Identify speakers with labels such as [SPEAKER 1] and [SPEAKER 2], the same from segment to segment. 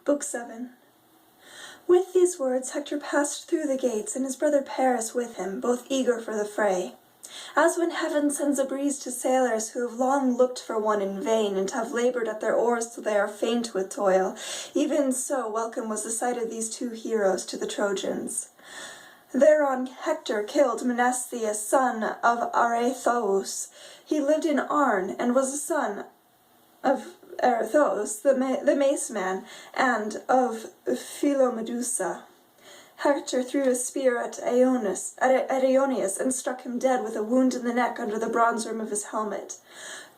[SPEAKER 1] Book 7. With these words Hector passed through the gates, and his brother Paris with him, both eager for the fray. As when heaven sends a breeze to sailors who have long looked for one in vain, and have labored at their oars till they are faint with toil, even so welcome was the sight of these two heroes to the Trojans. Thereon Hector killed Menestheus, son of Areithous. He lived in Arne, and was a son of Areithous, the mace man, and of Philomedusa. Hector threw a spear at Aeneas, and struck him dead with a wound in the neck under the bronze rim of his helmet.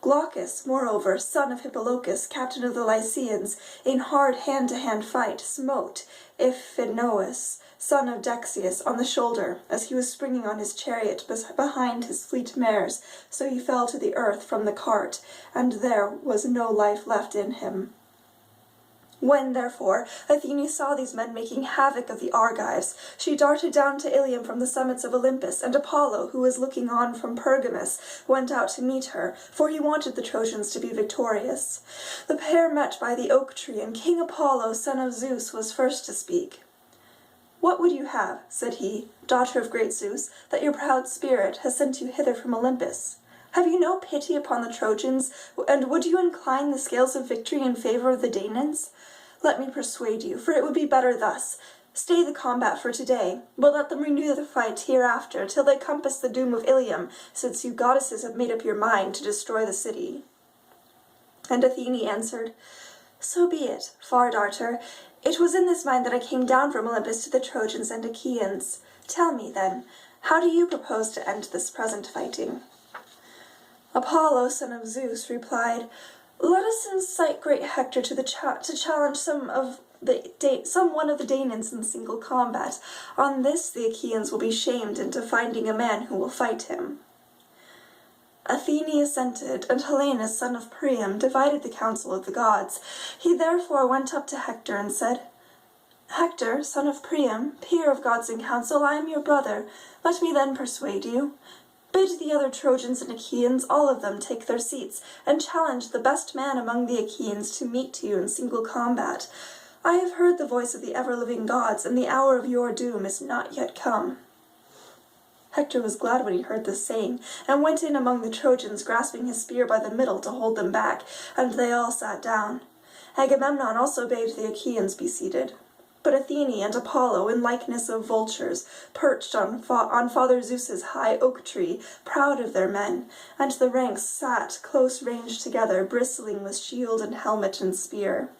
[SPEAKER 1] Glaucus, moreover, son of Hippolochus, captain of the Lycians, in hard hand-to-hand fight, smote Iphinoas, son of Dexius, on the shoulder, as he was springing on his chariot behind his fleet mares, so he fell to the earth from the cart, and there was no life left in him. When, therefore, Athene saw these men making havoc of the Argives, she darted down to Ilium from the summits of Olympus, and Apollo, who was looking on from Pergamus, went out to meet her, for he wanted the Trojans to be victorious. The pair met by the oak tree, and King Apollo, son of Zeus, was first to speak. "What would you have," said he, "daughter of great Zeus, that your proud spirit has sent you hither from Olympus? Have you no pity upon the Trojans, and would you incline the scales of victory in favor of the Danaans? Let me persuade you, for it would be better thus. Stay the combat for today, but let them renew the fight hereafter, till they compass the doom of Ilium, since you goddesses have made up your mind to destroy the city." And Athene answered, "So be it, Far Darter. It was in this mind that I came down from Olympus to the Trojans and Achaeans. Tell me, then, how do you propose to end this present fighting?" Apollo, son of Zeus, replied, "Let us incite great Hector to challenge some one of the Danaans in single combat. On this the Achaeans will be shamed into finding a man who will fight him." Athene assented, and Helenus, son of Priam, divided the counsel of the gods. He therefore went up to Hector and said, "Hector, son of Priam, peer of gods in council, I am your brother. Let me then persuade you. Bid the other Trojans and Achaeans, all of them, take their seats, and challenge the best man among the Achaeans to meet you in single combat. I have heard the voice of the ever-living gods, and the hour of your doom is not yet come." Hector was glad when he heard this saying, and went in among the Trojans, grasping his spear by the middle to hold them back, and they all sat down. Agamemnon also bade the Achaeans be seated. But Athene and Apollo, in likeness of vultures, perched on Father Zeus's high oak tree, proud of their men, and the ranks sat close ranged together, bristling with shield and helmet and spear.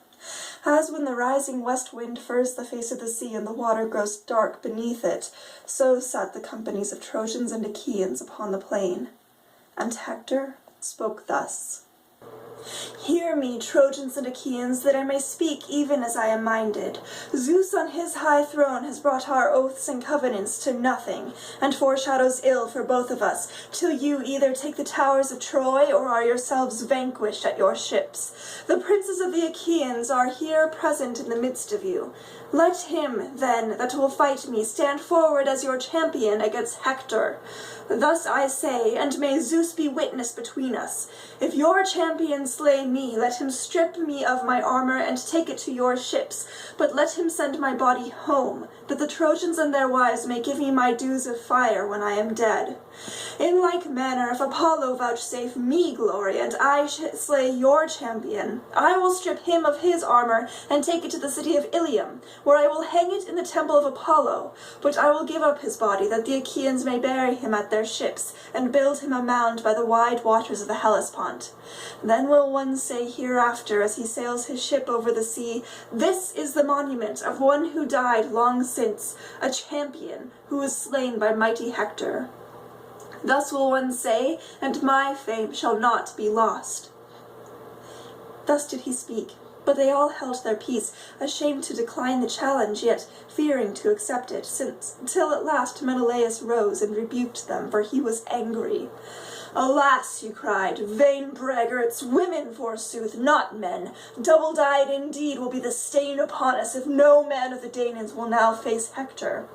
[SPEAKER 1] As when the rising west wind furs the face of the sea and the water grows dark beneath it, so sat the companies of Trojans and Achaeans upon the plain. And Hector spoke thus: "Hear me, Trojans and Achaeans, that I may speak even as I am minded. Zeus on his high throne has brought our oaths and covenants to nothing, and foreshadows ill for both of us, till you either take the towers of Troy or are yourselves vanquished at your ships. The princes of the Achaeans are here present in the midst of you. Let him, then, that will fight me stand forward as your champion against Hector. Thus I say, and may Zeus be witness between us. If your champion slay me, let him strip me of my armor and take it to your ships, but let him send my body home, that the Trojans and their wives may give me my dues of fire when I am dead. In like manner, if Apollo vouchsafe me glory, and I slay your champion, I will strip him of his armor and take it to the city of Ilium, where I will hang it in the temple of Apollo, but I will give up his body, that the Achaeans may bury him at their ships, and build him a mound by the wide waters of the Hellespont. Then will one say hereafter, as he sails his ship over the sea, This is the monument of one who died long since, a champion who was slain by mighty Hector. Thus will one say, and my fame shall not be lost." Thus did he speak, but they all held their peace, ashamed to decline the challenge, yet fearing to accept it, till at last Menelaus rose and rebuked them, for he was angry. "Alas," he cried, "vain braggarts, women forsooth, not men! Double-dyed indeed will be the stain upon us if no man of the Danaans will now face Hector.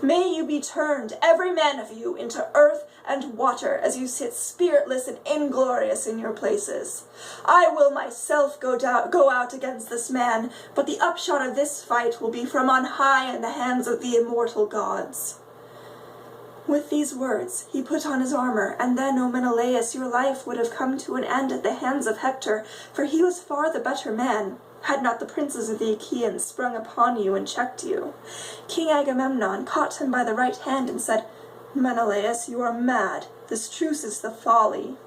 [SPEAKER 1] May you be turned, every man of you, into earth and water as you sit spiritless and inglorious in your places. I will myself go out against this man, but the upshot of this fight will be from on high in the hands of the immortal gods." With these words he put on his armor, and then, O Menelaus, your life would have come to an end at the hands of Hector, for he was far the better man, had not the princes of the Achaeans sprung upon you and checked you. King Agamemnon caught him by the right hand and said, "Menelaus, you are mad. This truce is the folly.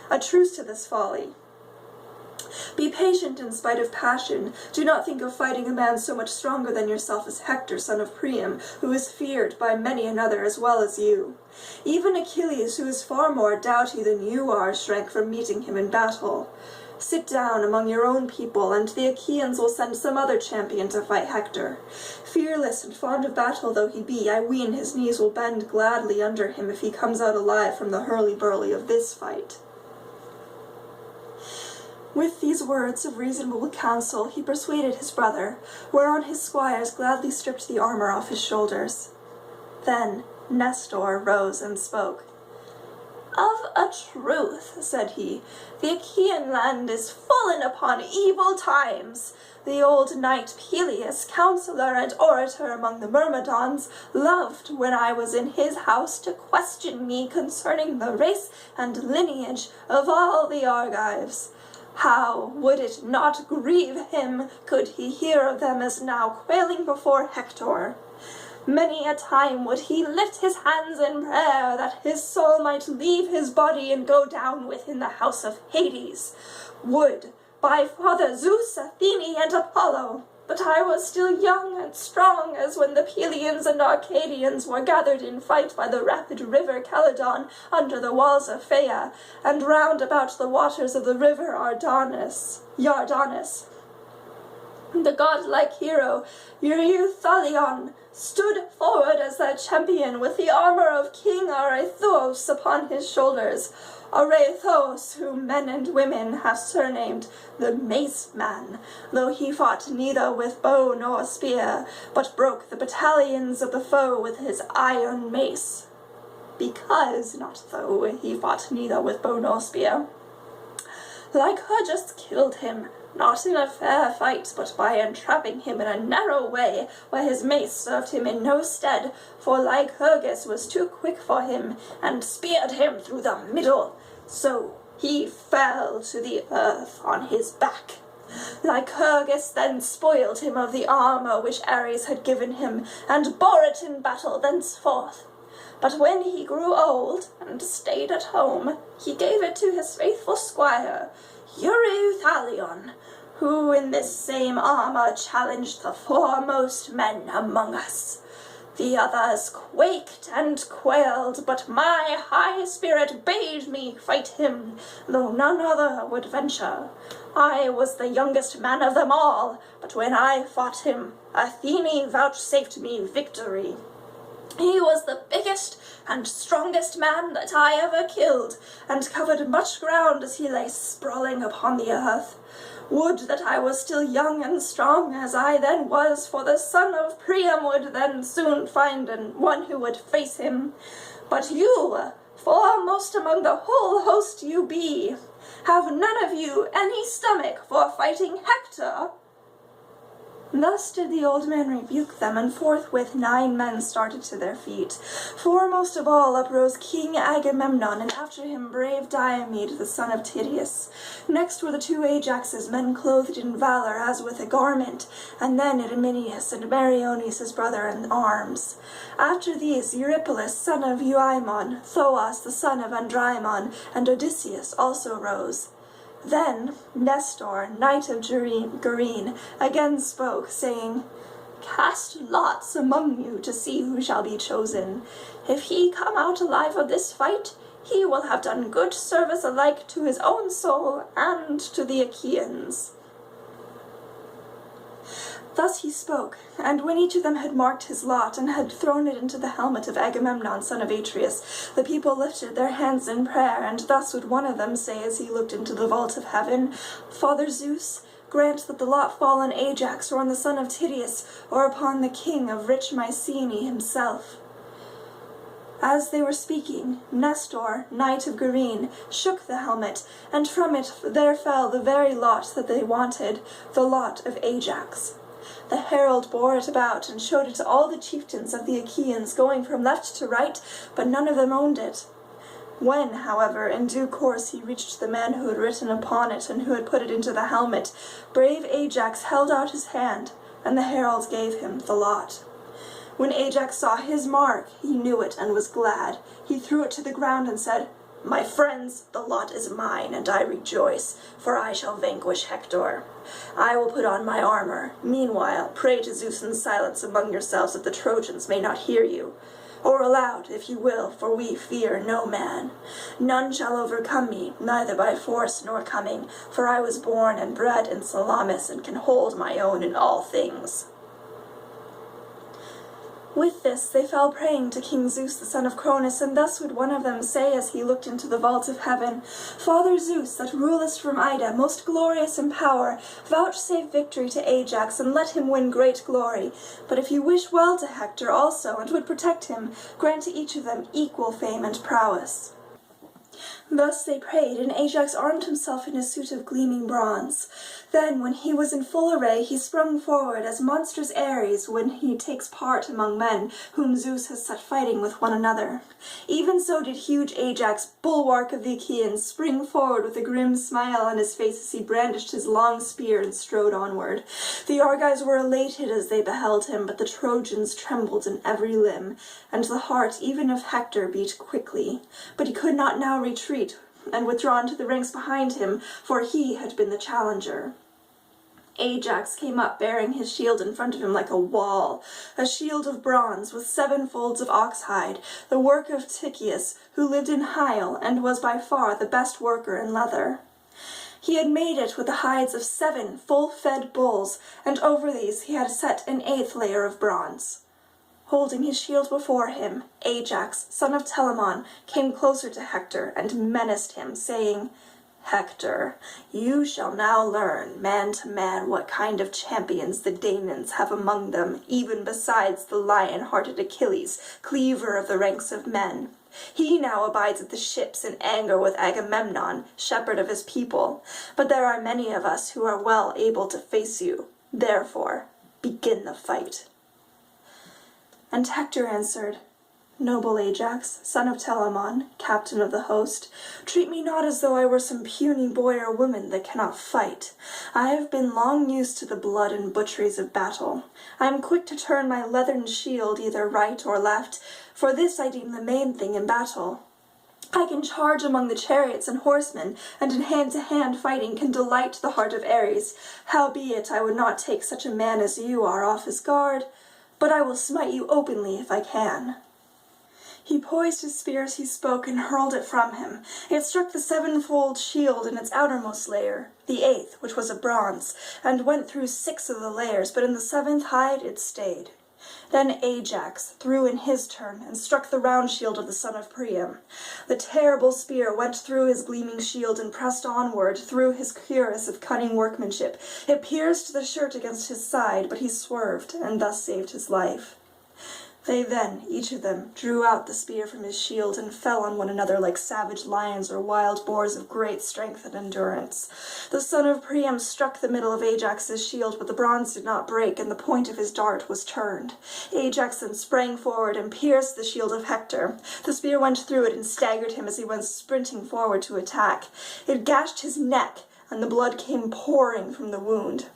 [SPEAKER 1] A truce to this folly. Be patient in spite of passion. Do not think of fighting a man so much stronger than yourself as Hector, son of Priam, who is feared by many another as well as you. Even Achilles, who is far more doughty than you are, shrank from meeting him in battle. Sit down among your own people, and the Achaeans will send some other champion to fight Hector. Fearless and fond of battle though he be, I ween his knees will bend gladly under him if he comes out alive from the hurly-burly of this fight." With these words of reasonable counsel he persuaded his brother, whereon his squires gladly stripped the armor off his shoulders. Then Nestor rose and spoke. "Of a truth," said he, "the Achaean land is fallen upon evil times. The old knight Peleus, counselor and orator among the Myrmidons, loved, when I was in his house, to question me concerning the race and lineage of all the Argives. How would it not grieve him could he hear of them as now quailing before Hector? Many a time would he lift his hands in prayer that his soul might leave his body and go down within the house of Hades. Would, by Father Zeus, Athene, and Apollo, but I was still young and strong as when the Pelians and Arcadians were gathered in fight by the rapid river Caledon under the walls of Phaea, and round about the waters of the river Yardanus. The godlike hero, Eurythalion, stood forward as their champion with the armor of King Areithous upon his shoulders, Areithous, whom men and women have surnamed the Mace Man, though he fought neither with bow nor spear, but broke the battalions of the foe with his iron mace. Because, not though, he fought neither with bow nor spear. Lycurgus killed him, not in a fair fight, but by entrapping him in a narrow way, where his mace served him in no stead, for Lycurgus was too quick for him, and speared him through the middle, so he fell to the earth on his back. Lycurgus then spoiled him of the armor which Ares had given him, and bore it in battle thenceforth. But when he grew old, and stayed at home, he gave it to his faithful squire, Eurythalion, who in this same armor challenged the foremost men among us. The others quaked and quailed, but my high spirit bade me fight him, though none other would venture. I was the youngest man of them all, but when I fought him, Athene vouchsafed me victory. He was the biggest and strongest man that I ever killed, and covered much ground as he lay sprawling upon the earth. Would that I was still young and strong as I then was, for the son of Priam would then soon find one who would face him. But you, foremost among the whole host you be, have none of you any stomach for fighting Hector?" Thus did the old man rebuke them, and forthwith 9 men started to their feet. Foremost of all uprose King Agamemnon, and after him brave Diomed, the son of Tydeus. Next were the 2 Ajaxes, men clothed in valor as with a garment, and then Idomeneus and Meriones his brother in arms. After these Eurypylus, son of Euaemon, Thoas, the son of Andrymon, and Odysseus also rose. Then Nestor, knight of Gerene, again spoke, saying, "Cast lots among you to see who shall be chosen. If he come out alive of this fight, he will have done good service alike to his own soul and to the Achaeans." Thus he spoke, and when each of them had marked his lot and had thrown it into the helmet of Agamemnon, son of Atreus, the people lifted their hands in prayer, and thus would one of them say as he looked into the vault of heaven, Father Zeus, grant that the lot fall on Ajax, or on the son of Tydeus, or upon the king of rich Mycenae himself. As they were speaking, Nestor, knight of Gerene, shook the helmet, and from it there fell the very lot that they wanted, the lot of Ajax. The herald bore it about and showed it to all the chieftains of the Achaeans, going from left to right, but none of them owned it. When, however, in due course he reached the man who had written upon it and who had put it into the helmet, brave Ajax held out his hand, and the herald gave him the lot. When Ajax saw his mark, he knew it and was glad. He threw it to the ground and said, My friends, the lot is mine, and I rejoice, for I shall vanquish Hector. I will put on my armor. Meanwhile, pray to Zeus in silence among yourselves that the Trojans may not hear you. Or aloud, if you will, for we fear no man. None shall overcome me, neither by force nor cunning, for I was born and bred in Salamis and can hold my own in all things. With this they fell praying to King Zeus the son of Cronus, and thus would one of them say as he looked into the vault of heaven, Father Zeus, that rulest from Ida, most glorious in power, vouchsafe victory to Ajax, and let him win great glory. But if you wish well to Hector also, and would protect him, grant to each of them equal fame and prowess. Thus they prayed, and Ajax armed himself in his suit of gleaming bronze. Then, when he was in full array, he sprung forward as monstrous Ares when he takes part among men whom Zeus has set fighting with one another. Even so did huge Ajax, bulwark of the Achaeans, spring forward with a grim smile on his face as he brandished his long spear and strode onward. The Argives were elated as they beheld him, but the Trojans trembled in every limb, and the heart even of Hector beat quickly. But he could not now retreat and withdrawn to the ranks behind him, for he had been the challenger. Ajax came up bearing his shield in front of him like a wall, a shield of bronze with 7 folds of oxhide, the work of Tychius, who lived in Hyle and was by far the best worker in leather. He had made it with the hides of 7 full-fed bulls, and over these he had set an 8th layer of bronze. Holding his shield before him, Ajax, son of Telamon, came closer to Hector and menaced him, saying, Hector, you shall now learn, man to man, what kind of champions the Danaans have among them, even besides the lion-hearted Achilles, cleaver of the ranks of men. He now abides at the ships in anger with Agamemnon, shepherd of his people, but there are many of us who are well able to face you. Therefore, begin the fight. And Hector answered, Noble Ajax, son of Telamon, captain of the host, treat me not as though I were some puny boy or woman that cannot fight. I have been long used to the blood and butcheries of battle. I am quick to turn my leathern shield either right or left, for this I deem the main thing in battle. I can charge among the chariots and horsemen, and in hand-to-hand fighting can delight the heart of Ares. Howbeit I would not take such a man as you are off his guard, but I will smite you openly if I can. He poised his spear as he spoke and hurled it from him. It struck the 7-fold shield in its outermost layer, the 8th, which was of bronze, and went through 6 of the layers, but in the 7th hide it stayed. Then Ajax threw in his turn and struck the round shield of the son of Priam. The terrible spear went through his gleaming shield and pressed onward through his cuirass of cunning workmanship. It pierced the shirt against his side, but he swerved and thus saved his life. They then, each of them, drew out the spear from his shield and fell on one another like savage lions or wild boars of great strength and endurance. The son of Priam struck the middle of Ajax's shield, but the bronze did not break, and the point of his dart was turned. Ajax then sprang forward and pierced the shield of Hector. The spear went through it and staggered him as he went sprinting forward to attack. It gashed his neck, and the blood came pouring from the wound.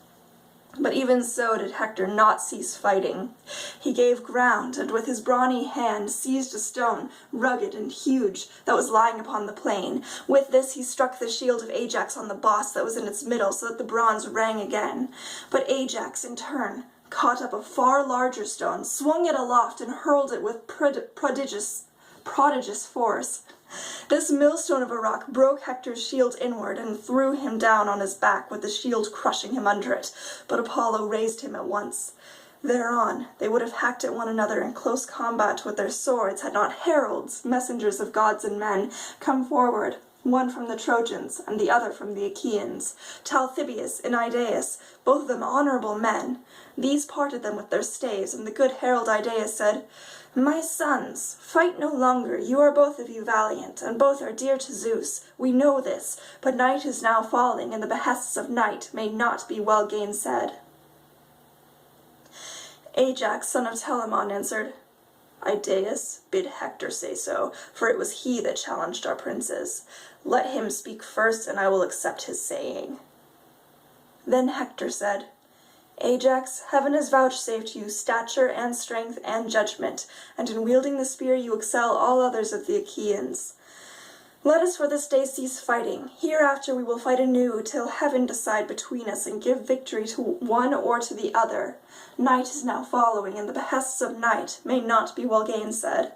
[SPEAKER 1] But even so did Hector not cease fighting. He gave ground, and with his brawny hand seized a stone, rugged and huge, that was lying upon the plain. With this he struck the shield of Ajax on the boss that was in its middle, so that the bronze rang again. But Ajax, in turn, caught up a far larger stone, swung it aloft, and hurled it with prodigious force. This millstone of a rock broke Hector's shield inward and threw him down on his back with the shield crushing him under it, but Apollo raised him at once. Thereon they would have hacked at one another in close combat with their swords had not heralds, messengers of gods and men, come forward, one from the Trojans and the other from the Achaeans, Talthybius and Idaeus, both of them honorable men. These parted them with their staves, and the good herald Idaeus said, "My sons, fight no longer. You are both of you valiant, and both are dear to Zeus. We know this, but night is now falling, and the behests of night may not be well gainsaid." Ajax, son of Telamon, answered, "Idaeus, bid Hector say so, for it was he that challenged our princes. Let him speak first, and I will accept his saying." Then Hector said, "Ajax, heaven has vouchsafed you stature and strength and judgment, and in wielding the spear you excel all others of the Achaeans. Let us for this day cease fighting. Hereafter we will fight anew till heaven decide between us and give victory to one or to the other. Night is now following, and the behests of night may not be well gainsaid.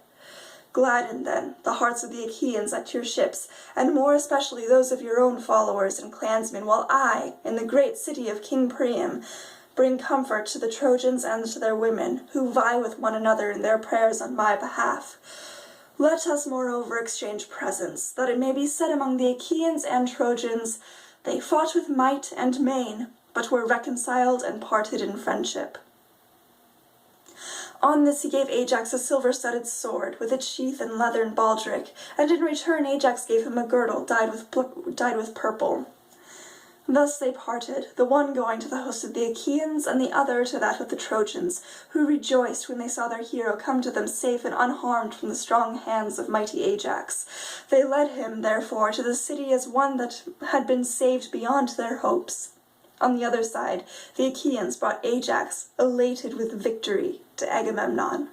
[SPEAKER 1] Gladden, then, the hearts of the Achaeans at your ships, and more especially those of your own followers and clansmen, while I, in the great city of King Priam, bring comfort to the Trojans and to their women, who vie with one another in their prayers on my behalf. Let us moreover exchange presents, that it may be said among the Achaeans and Trojans, they fought with might and main, but were reconciled and parted in friendship." On this he gave Ajax a silver-studded sword, with its sheath and leathern baldric, and in return Ajax gave him a girdle dyed with purple. Thus they parted, the one going to the host of the Achaeans, and the other to that of the Trojans, who rejoiced when they saw their hero come to them safe and unharmed from the strong hands of mighty Ajax. They led him, therefore, to the city as one that had been saved beyond their hopes. On the other side, the Achaeans brought Ajax, elated with victory, to Agamemnon.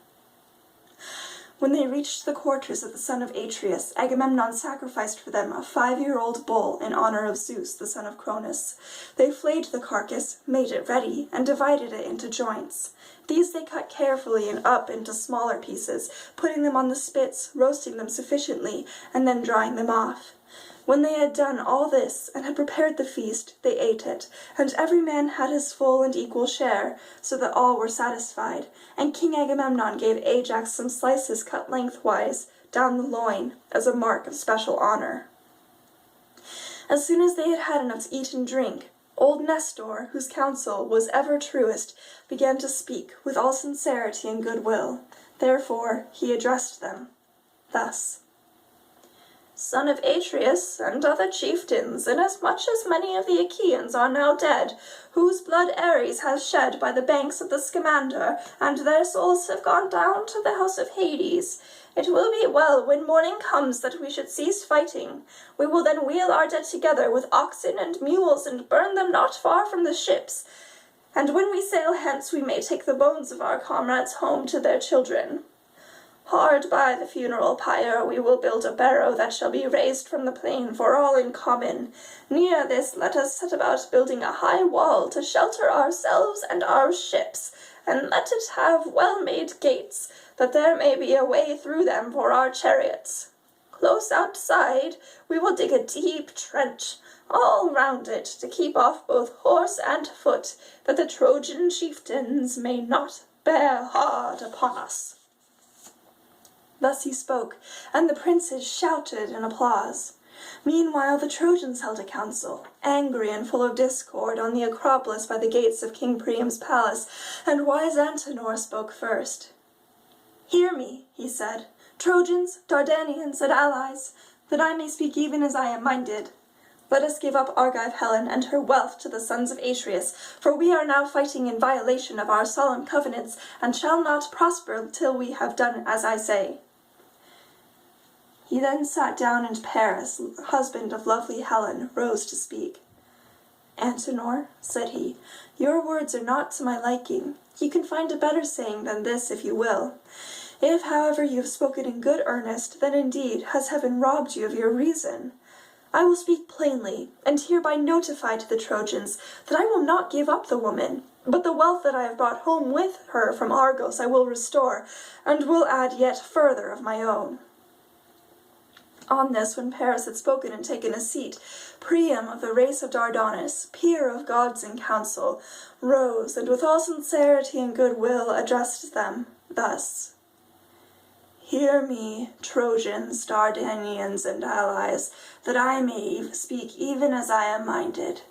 [SPEAKER 1] When they reached the quarters of the son of Atreus, Agamemnon sacrificed for them a 5-year-old bull in honor of Zeus, the son of Cronus. They flayed the carcass, made it ready, and divided it into joints. These they cut carefully and up into smaller pieces, putting them on the spits, roasting them sufficiently, and then drying them off. When they had done all this and had prepared the feast, they ate it, and every man had his full and equal share, so that all were satisfied. And King Agamemnon gave Ajax some slices cut lengthwise, down the loin, as a mark of special honor. As soon as they had had enough to eat and drink, old Nestor, whose counsel was ever truest, began to speak with all sincerity and goodwill. Therefore he addressed them thus: "Son of Atreus, and other chieftains, inasmuch as many of the Achaeans are now dead, whose blood Ares has shed by the banks of the Scamander, and their souls have gone down to the house of Hades, it will be well when morning comes that we should cease fighting. We will then wheel our dead together with oxen and mules, and burn them not far from the ships. And when we sail hence, we may take the bones of our comrades home to their children. Hard by the funeral pyre we will build a barrow that shall be raised from the plain for all in common. Near this let us set about building a high wall to shelter ourselves and our ships, and let it have well-made gates, that there may be a way through them for our chariots. Close outside we will dig a deep trench all round it to keep off both horse and foot, that the Trojan chieftains may not bear hard upon us." Thus he spoke, and the princes shouted in applause. Meanwhile the Trojans held a council, angry and full of discord, on the Acropolis by the gates of King Priam's palace, and wise Antenor spoke first. "Hear me," he said, "Trojans, Dardanians, and allies, that I may speak even as I am minded. Let us give up Argive Helen and her wealth to the sons of Atreus, for we are now fighting in violation of our solemn covenants, and shall not prosper till we have done as I say." He then sat down, and Paris, husband of lovely Helen, rose to speak. "Antenor," said he, "your words are not to my liking. You can find a better saying than this if you will. If, however, you have spoken in good earnest, then indeed has heaven robbed you of your reason. I will speak plainly, and hereby notify to the Trojans that I will not give up the woman, but the wealth that I have brought home with her from Argos I will restore, and will add yet further of my own." On this, when Paris had spoken and taken a seat, Priam of the race of Dardanus, peer of gods in council, rose, and with all sincerity and goodwill addressed them thus: "Hear me, Trojans, Dardanians, and allies, that I may speak even as I am minded.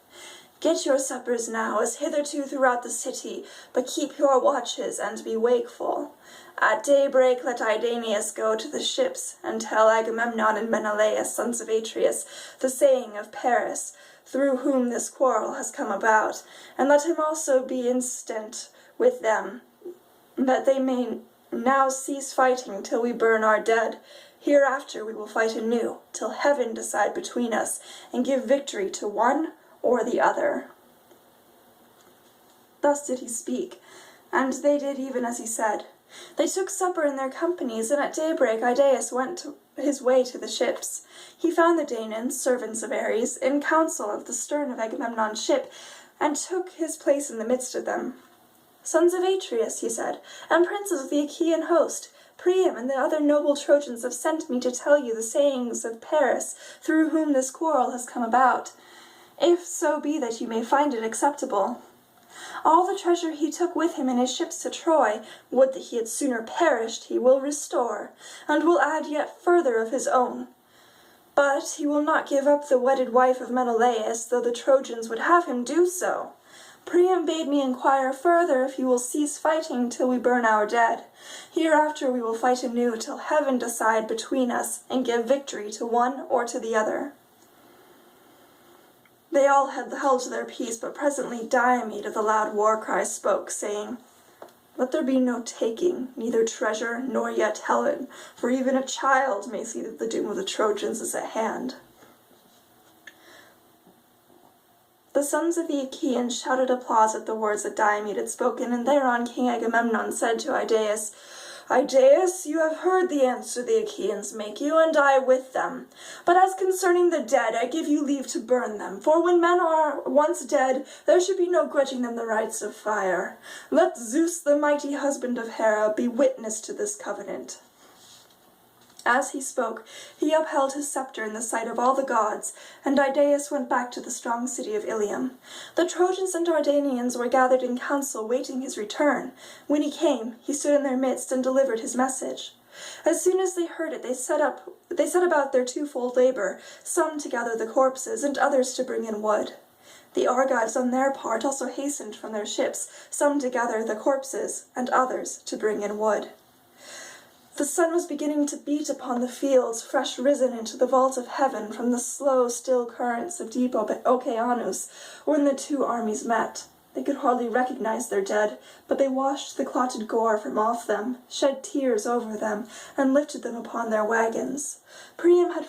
[SPEAKER 1] Get your suppers now, as hitherto throughout the city, but keep your watches and be wakeful. At daybreak let Idaeneus go to the ships, and tell Agamemnon and Menelaus, sons of Atreus, the saying of Paris, through whom this quarrel has come about, and let him also be instant with them, that they may now cease fighting till we burn our dead. Hereafter we will fight anew, till heaven decide between us, and give victory to one or the other." Thus did he speak, and they did even as he said. They took supper in their companies, and at daybreak Idaeus went his way to the ships. He found the Danaans, servants of Ares, in council at the stern of Agamemnon's ship, and took his place in the midst of them. "Sons of Atreus," he said, "and princes of the Achaean host, Priam and the other noble Trojans have sent me to tell you the sayings of Paris, through whom this quarrel has come about, if so be that you may find it acceptable. All the treasure he took with him in his ships to Troy, would that he had sooner perished, he will restore, and will add yet further of his own. But he will not give up the wedded wife of Menelaus, though the Trojans would have him do so. Priam bade me inquire further if you will cease fighting till we burn our dead. Hereafter we will fight anew till heaven decide between us and give victory to one or to the other." They all had held their peace, but presently Diomed of the loud war cry spoke, saying, "Let there be no taking, neither treasure nor yet Helen, for even a child may see that the doom of the Trojans is at hand." The sons of the Achaeans shouted applause at the words that Diomed had spoken, and thereon King Agamemnon said to Idaeus, "Idaeus, you have heard the answer the Achaeans make you, and I with them. But as concerning the dead, I give you leave to burn them, for when men are once dead, there should be no grudging them the rights of fire. Let Zeus, the mighty husband of Hera, be witness to this covenant." As he spoke, he upheld his scepter in the sight of all the gods, and Idaeus went back to the strong city of Ilium. The Trojans and Dardanians were gathered in council, waiting his return. When he came, he stood in their midst and delivered his message. As soon as they heard it, they set about their twofold labor, some to gather the corpses, and others to bring in wood. The Argives on their part also hastened from their ships, some to gather the corpses, and others to bring in wood. The sun was beginning to beat upon the fields, fresh risen into the vault of heaven from the slow, still currents of deep Oceanus, when the two armies met. They could hardly recognize their dead, but they washed the clotted gore from off them, shed tears over them, and lifted them upon their wagons. Priam had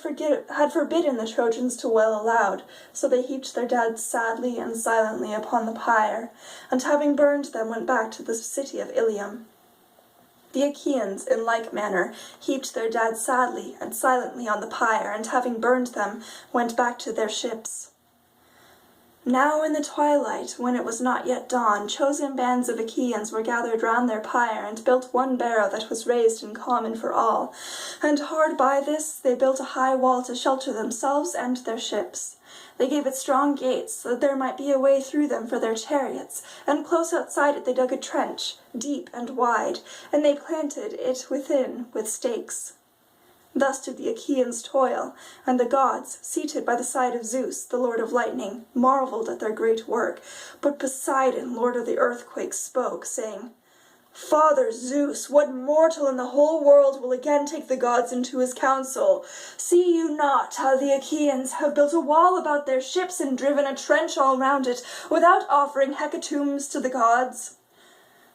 [SPEAKER 1] forbidden the Trojans to wail aloud, so they heaped their dead sadly and silently upon the pyre, and having burned them went back to the city of Ilium. The Achaeans, in like manner, heaped their dead sadly and silently on the pyre, and having burned them, went back to their ships. Now in the twilight, when it was not yet dawn, chosen bands of Achaeans were gathered round their pyre, and built one barrow that was raised in common for all, and hard by this they built a high wall to shelter themselves and their ships. They gave it strong gates, so that there might be a way through them for their chariots, and close outside it they dug a trench, deep and wide, and they planted it within with stakes. Thus did the Achaeans toil, and the gods, seated by the side of Zeus, the lord of lightning, marveled at their great work. But Poseidon, lord of the earthquakes, spoke, saying, "Father Zeus, what mortal in the whole world will again take the gods into his counsel? See you not how the Achaeans have built a wall about their ships and driven a trench all round it, without offering hecatombs to the gods?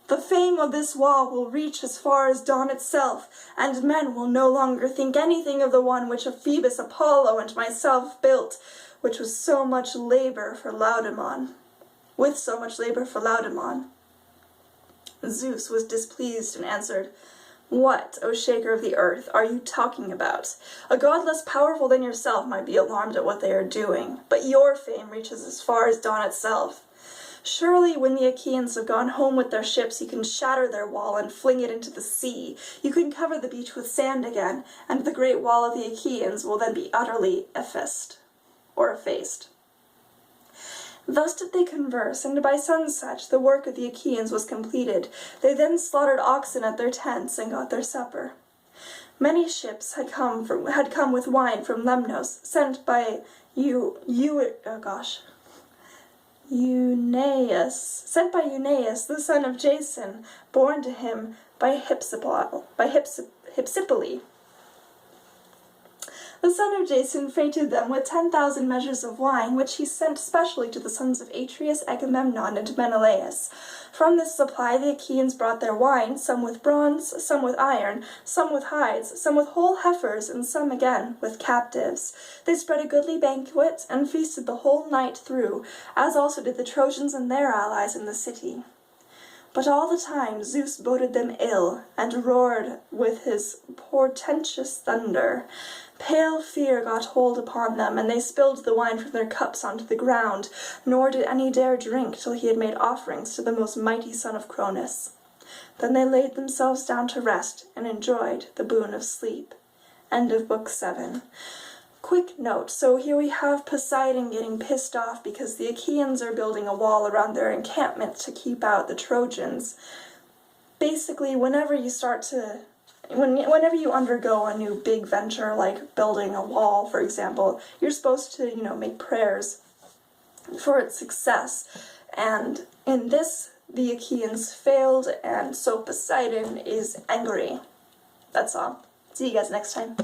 [SPEAKER 1] The fame of this wall will reach as far as dawn itself, and men will no longer think anything of the one which Phoebus Apollo and myself built, with so much labor for Laomedon. Zeus was displeased and answered, "What, O shaker of the earth, are you talking about? A god less powerful than yourself might be alarmed at what they are doing, but your fame reaches as far as dawn itself. Surely when the Achaeans have gone home with their ships, you can shatter their wall and fling it into the sea. You can cover the beach with sand again, and the great wall of the Achaeans will then be utterly effaced. Thus did they converse, and by sunset the work of the Achaeans was completed. They then slaughtered oxen at their tents and got their supper. Many ships had come with wine from Lemnos, sent by Eunaeus, the son of Jason, born to him by Hypsipyle. The son of Jason freighted them with 10,000 measures of wine, which he sent specially to the sons of Atreus, Agamemnon, and Menelaus. From this supply the Achaeans brought their wine, some with bronze, some with iron, some with hides, some with whole heifers, and some again with captives. They spread a goodly banquet and feasted the whole night through, as also did the Trojans and their allies in the city. But all the time Zeus boded them ill, and roared with his portentous thunder. Pale fear got hold upon them, and they spilled the wine from their cups onto the ground, nor did any dare drink till he had made offerings to the most mighty son of Cronus. Then they laid themselves down to rest, and enjoyed the boon of sleep. End of Book 7. Quick note, so here we have Poseidon getting pissed off because the Achaeans are building a wall around their encampment to keep out the Trojans. Basically, whenever you undergo a new big venture, like building a wall, for example, you're supposed to, make prayers for its success. And in this, the Achaeans failed, and so Poseidon is angry. That's all. See you guys next time.